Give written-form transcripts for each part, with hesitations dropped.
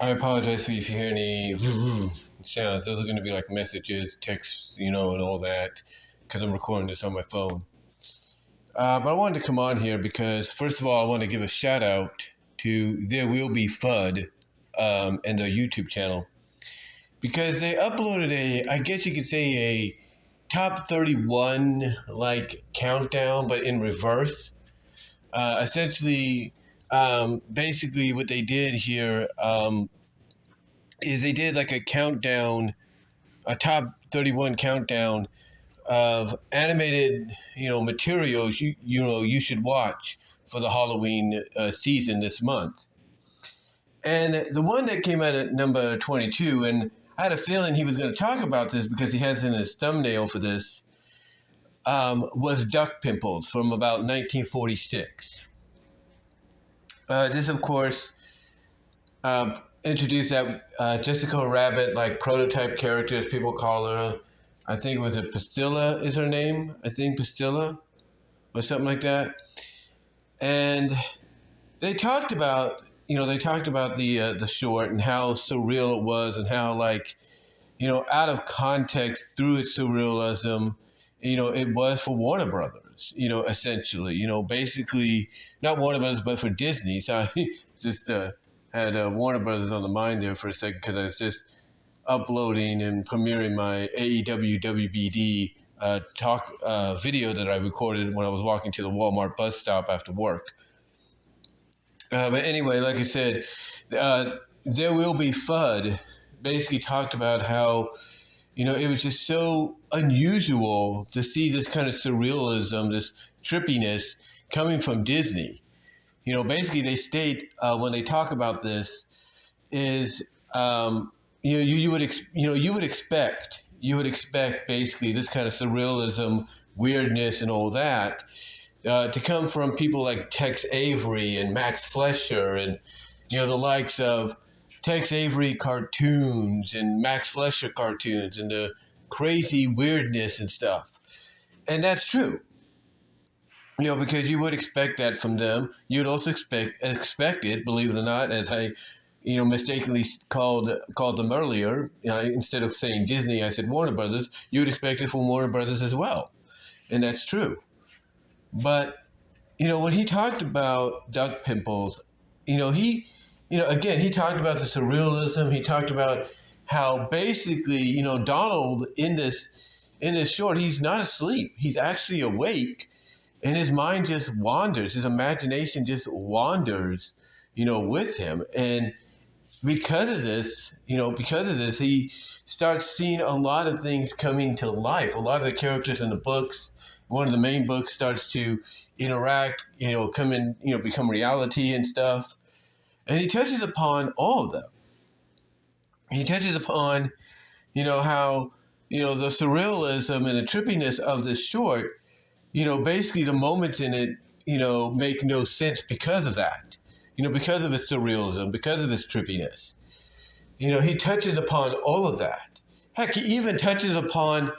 I apologize if you hear any sounds. Those are going to be like messages, texts, and all that, because I'm recording this on my phone. But I wanted to come on here because, first of all, I want to give a shout out to ThereWillBeFudd and their YouTube channel, because they uploaded I guess you could say a top 31 countdown, but in reverse. Essentially, basically what they did here is they did like a countdown, a top 31 countdown of animated, materials you should watch for the Halloween season this month. And the one that came out at number 22, and I had a feeling he was going to talk about this because he has in his thumbnail for this, was Duck Pimples from about 1946. This, of course, introduced that Jessica Rabbit, prototype character, as people call her. I think was it Priscilla is her name? I think Priscilla or something like that. And they talked about, the short and how surreal it was, and how out of context through its surrealism, it was for Warner Brothers, essentially, basically not Warner Brothers, but for Disney. So I just had Warner Brothers on the mind there for a second, because I was just uploading and premiering my AEW WBD talk video that I recorded when I was walking to the Walmart bus stop after work. But anyway, like I said, ThereWillBeFudd basically talked about how, it was just so unusual to see this kind of surrealism, this trippiness coming from Disney. Basically they state when they talk about this is, you would expect basically this kind of surrealism, weirdness, and all that to come from people like Tex Avery and Max Fleischer, and the likes of Tex Avery cartoons and Max Fleischer cartoons, and the crazy weirdness and stuff. And that's true, because you would expect that from them. You'd also expect it, believe it or not, as I mistakenly called them earlier. Instead of saying Disney, I said Warner Brothers. You would expect it from Warner Brothers as well, and that's true. But when he talked about Duck Pimples, he talked about the surrealism. He talked about how basically, Donald in this short, he's not asleep. He's actually awake, and his mind just wanders. His imagination just wanders, with him. And because of this, he starts seeing a lot of things coming to life. A lot of the characters in the books, one of the main books, starts to interact, become reality and stuff. And he touches upon all of them. He touches upon, how, the surrealism and the trippiness of this short, basically the moments in it, make no sense because of that. Because of its surrealism, because of its trippiness. He touches upon all of that. Heck, he even touches upon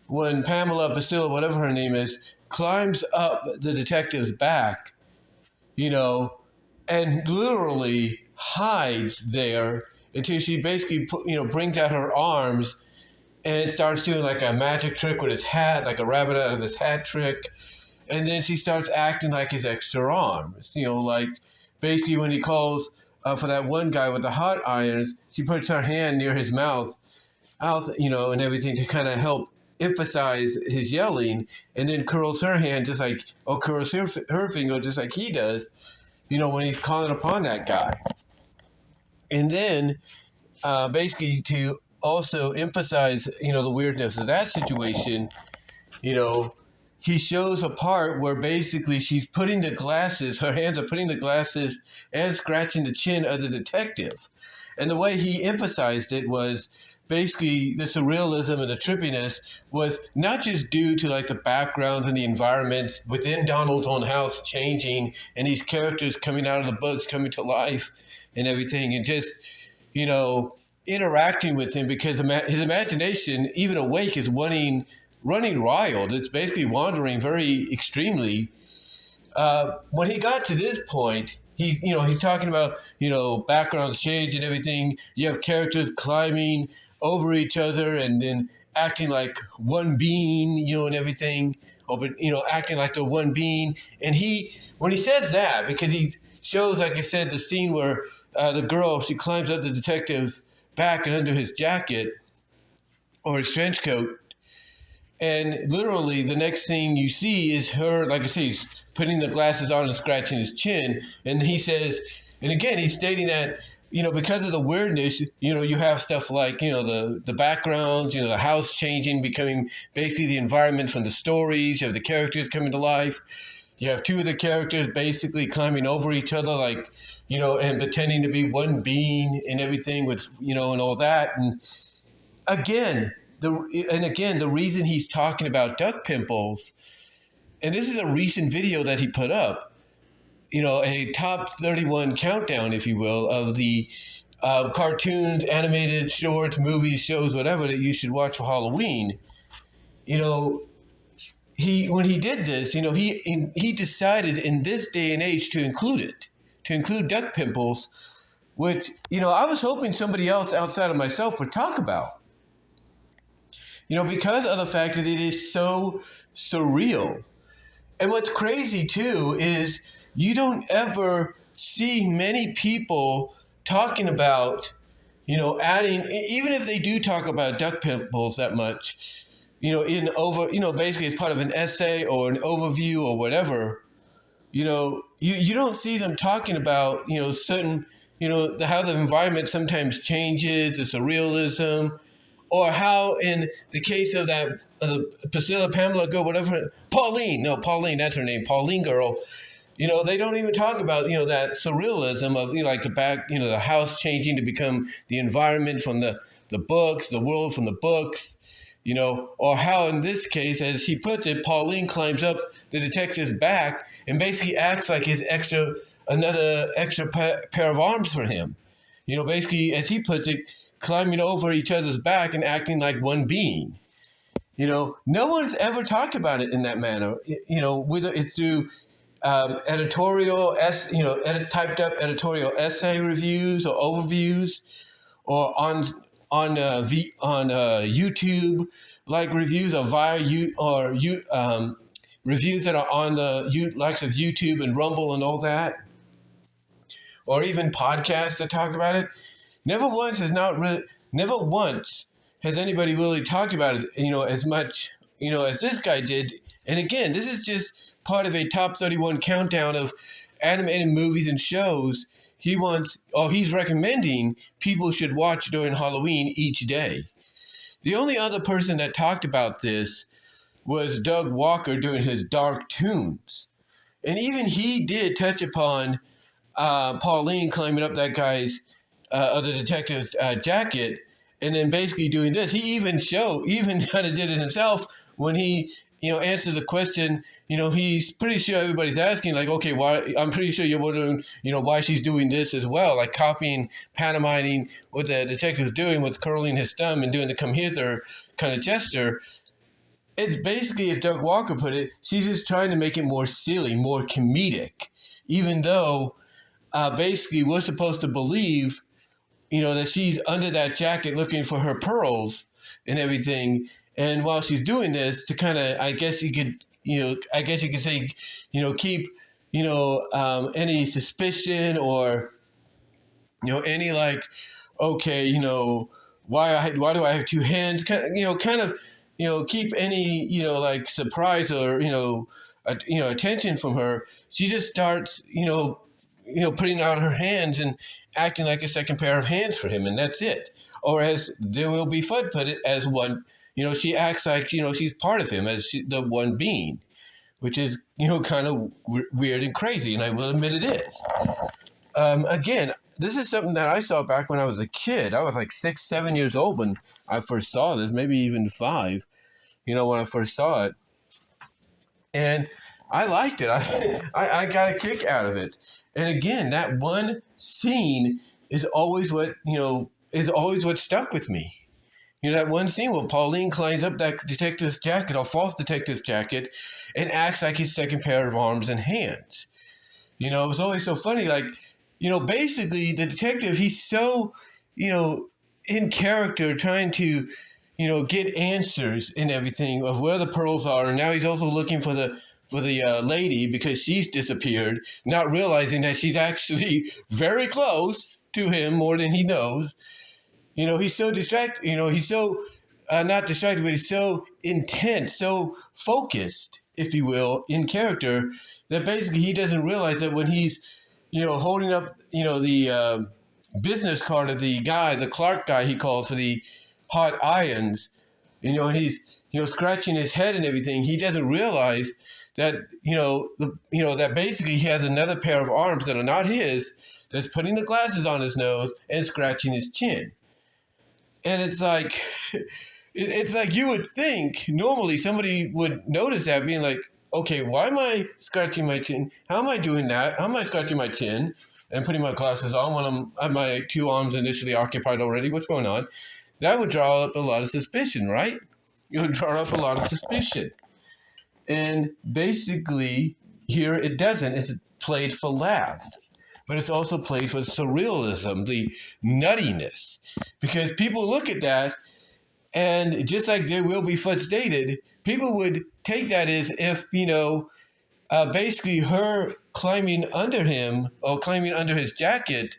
when Pamela, Priscilla, whatever her name is, climbs up the detective's back, and literally hides there until she basically, brings out her arms and starts doing like a magic trick with his hat, like a rabbit out of his hat trick. And then she starts acting like his extra arms, basically when he calls for that one guy with the hot irons, she puts her hand near his mouth, and everything to kind of help emphasize his yelling, and then curls her hand curls her finger just like he does, when he's calling upon that guy. And then basically to also emphasize, the weirdness of that situation, he shows a part where basically she's putting the glasses, her hands are putting the glasses and scratching the chin of the detective. And the way he emphasized it was basically the surrealism and the trippiness was not just due to the backgrounds and the environments within Donald's own house changing, and these characters coming out of the books, coming to life and everything, and just, interacting with him, because his imagination, even awake, is running wild. It's basically wandering very extremely. When he got to this point, he's talking about, backgrounds change and everything. You have characters climbing over each other and then acting like one being, and everything, but acting like the one being. And when he says that, because he shows, like I said, the scene where the girl, she climbs up the detective's back and under his jacket or his trench coat. And literally, the next thing you see is her, like I say, he's putting the glasses on and scratching his chin. And he says, and again, he's stating that, because of the weirdness, you have stuff like, the backgrounds, the house changing, becoming basically the environment from the stories. You have the characters coming to life. You have two of the characters basically climbing over each other, like, and pretending to be one being and everything with, and all that. And again, the reason he's talking about duck pimples, and this is a recent video that he put up, a top 31 countdown, if you will, of the cartoons, animated shorts, movies, shows, whatever that you should watch for Halloween. When he did this, he decided in this day and age to include duck pimples, which, I was hoping somebody else outside of myself would talk about. Because of the fact that it is so surreal. And what's crazy, too, is you don't ever see many people talking about, adding, even if they do talk about duck pimples that much, basically as part of an essay or an overview or whatever, you don't see them talking about, certain, how the environment sometimes changes, the surrealism, or how in the case of that Priscilla, Pamela girl, whatever, Pauline, that's her name, Pauline girl, they don't even talk about, that surrealism of, like the back, the house changing to become the environment from the books, the world from the books, or how in this case, as he puts it, Pauline climbs up the detective's back and basically acts like his another extra pair of arms for him. Basically, as he puts it, climbing over each other's back and acting like one being. No one's ever talked about it in that manner. Whether it's through editorial, typed up editorial essay reviews or overviews, or on YouTube, like reviews or reviews that are on the likes of YouTube and Rumble and all that, or even podcasts that talk about it. Never once has anybody really talked about it, as much, as this guy did. And again, this is just part of a top 31 countdown of animated movies and shows he's recommending people should watch during Halloween each day. The only other person that talked about this was Doug Walker doing his Dark Toons. And even he did touch upon Pauline climbing up that guy's the detective's jacket, and then basically doing this. He even kind of did it himself when he, answered the question. He's pretty sure everybody's asking, like, okay, why? I'm pretty sure you're wondering, why she's doing this as well, like copying, pantomiming what the detective's doing with curling his thumb and doing the come hither kind of gesture. It's basically, as Doug Walker put it, she's just trying to make it more silly, more comedic, even though basically we're supposed to believe that she's under that jacket looking for her pearls and everything. And while she's doing this, to kind of, I guess you could say, keep, any suspicion or, any like, okay, why do I have two hands? Kind of, keep any, like surprise or, attention from her. She just starts, putting out her hands and acting like a second pair of hands for him, and that's it. Or as ThereWillBeFudd put it, as one, she acts like, she's part of him, as the one being, which is, kind of weird and crazy, and I will admit it is. Again, this is something that I saw back when I was a kid. I was like 6, 7 years old when I first saw this, maybe even 5, when I first saw it. And I liked it. I got a kick out of it. And again, that one scene is always what stuck with me. That one scene where Pauline climbs up that detective's jacket, or false detective's jacket, and acts like his second pair of arms and hands. It was always so funny. Like, basically the detective, he's so, in character, trying to, get answers and everything of where the pearls are. And now he's also looking for the lady because she's disappeared, not realizing that she's actually very close to him more than he knows. He's so distracted. He's so not distracted, but he's so intent, so focused, if you will, in character, that basically he doesn't realize that when he's, holding up, the business card of the guy, the Clark guy he calls for the hot irons, and he's, scratching his head and everything, he doesn't realize that, that basically he has another pair of arms that are not his, that's putting the glasses on his nose and scratching his chin. And it's like, you would think normally somebody would notice that, being like, okay, why am I scratching my chin? How am I doing that? How am I scratching my chin and putting my glasses on when I have my two arms initially occupied already? What's going on? That would draw up a lot of suspicion, right? It would draw up a lot of suspicion. And basically, here it doesn't. It's played for laughs. But it's also played for surrealism, the nuttiness. Because people look at that, and just like ThereWillBeFudd stated, people would take that as if, basically her climbing under him, or climbing under his jacket,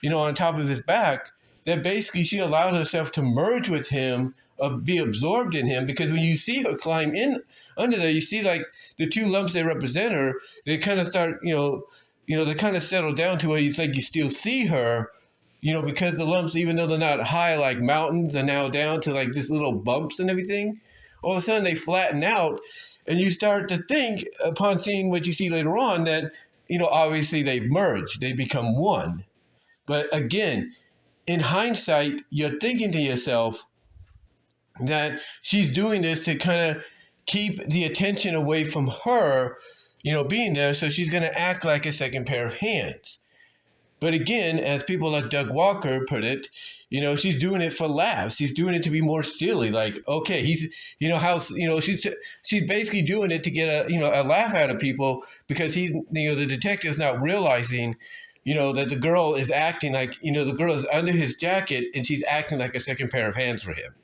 on top of his back, that basically she allowed herself to merge with him, or be absorbed in him. Because when you see her climb in under there, you see like the two lumps they represent her, they kind of start, they kind of settle down to where you think you still see her, because the lumps, even though they're not high like mountains, are now down to like just little bumps and everything. All of a sudden they flatten out, and you start to think, upon seeing what you see later on, that, obviously they've merged, they become one. But again, in hindsight, you're thinking to yourself that she's doing this to kind of keep the attention away from her, being there, so she's going to act like a second pair of hands. But again, as people like Doug Walker put it, she's doing it for laughs. She's doing it to be more silly. Like, okay, he's, she's basically doing it to get a laugh out of people, because he's, the detective's not realizing, that the girl is acting like, the girl is under his jacket and she's acting like a second pair of hands for him.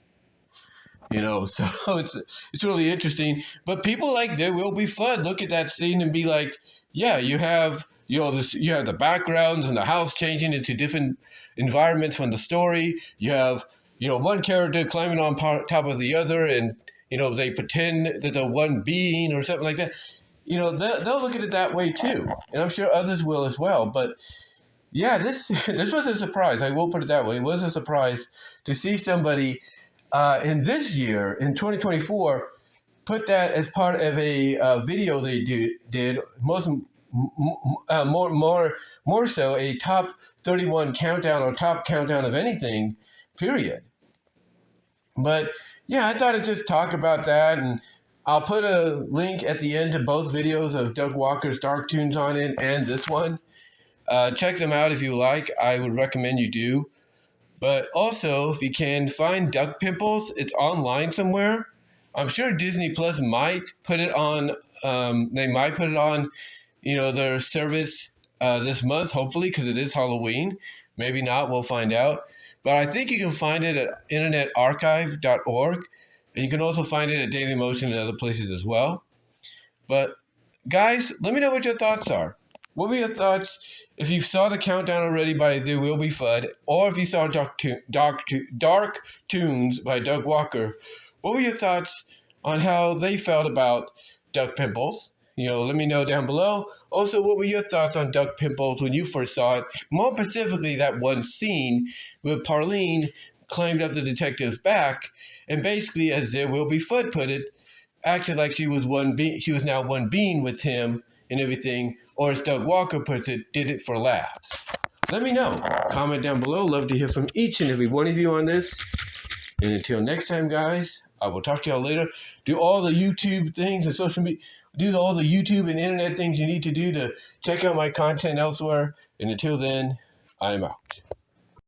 So it's really interesting. But people like ThereWillBeFudd look at that scene and be like, yeah, you have, you have the backgrounds and the house changing into different environments from the story. You have, one character climbing on top of the other, and, they pretend that they're one being or something like that. They'll look at it that way too. And I'm sure others will as well. But yeah, this was a surprise. I will put it that way. It was a surprise to see somebody in this year, in 2024, put that as part of a video they did, more so a top 31 countdown, or top countdown of anything, period. But yeah, I thought I'd just talk about that, and I'll put a link at the end to both videos of Doug Walker's Dark Tunes on it and this one. Check them out if you like. I would recommend you do. But also, if you can, find Duck Pimples. It's online somewhere. I'm sure Disney Plus might put it on. They might put it on, their service this month, hopefully, because it is Halloween. Maybe not. We'll find out. But I think you can find it at internetarchive.org. And you can also find it at Dailymotion and other places as well. But, guys, let me know what your thoughts are. What were your thoughts if you saw the countdown already by ThereWillBeFudd, or if you saw Dark Tunes by Doug Walker? What were your thoughts on how they felt about Duck Pimples? Let me know down below. Also, what were your thoughts on Duck Pimples when you first saw it? More specifically, that one scene where Parlene climbed up the detective's back, and basically, as ThereWillBeFudd put it, acted like she was now one being with him and everything, or as Doug Walker puts it, did it for laughs. Let me know. Comment down below. Love to hear from each and every one of you on this. And until next time, guys, I will talk to y'all later. Do all the YouTube things and social media. Do all the YouTube and internet things you need to do to check out my content elsewhere. And until then, I'm out.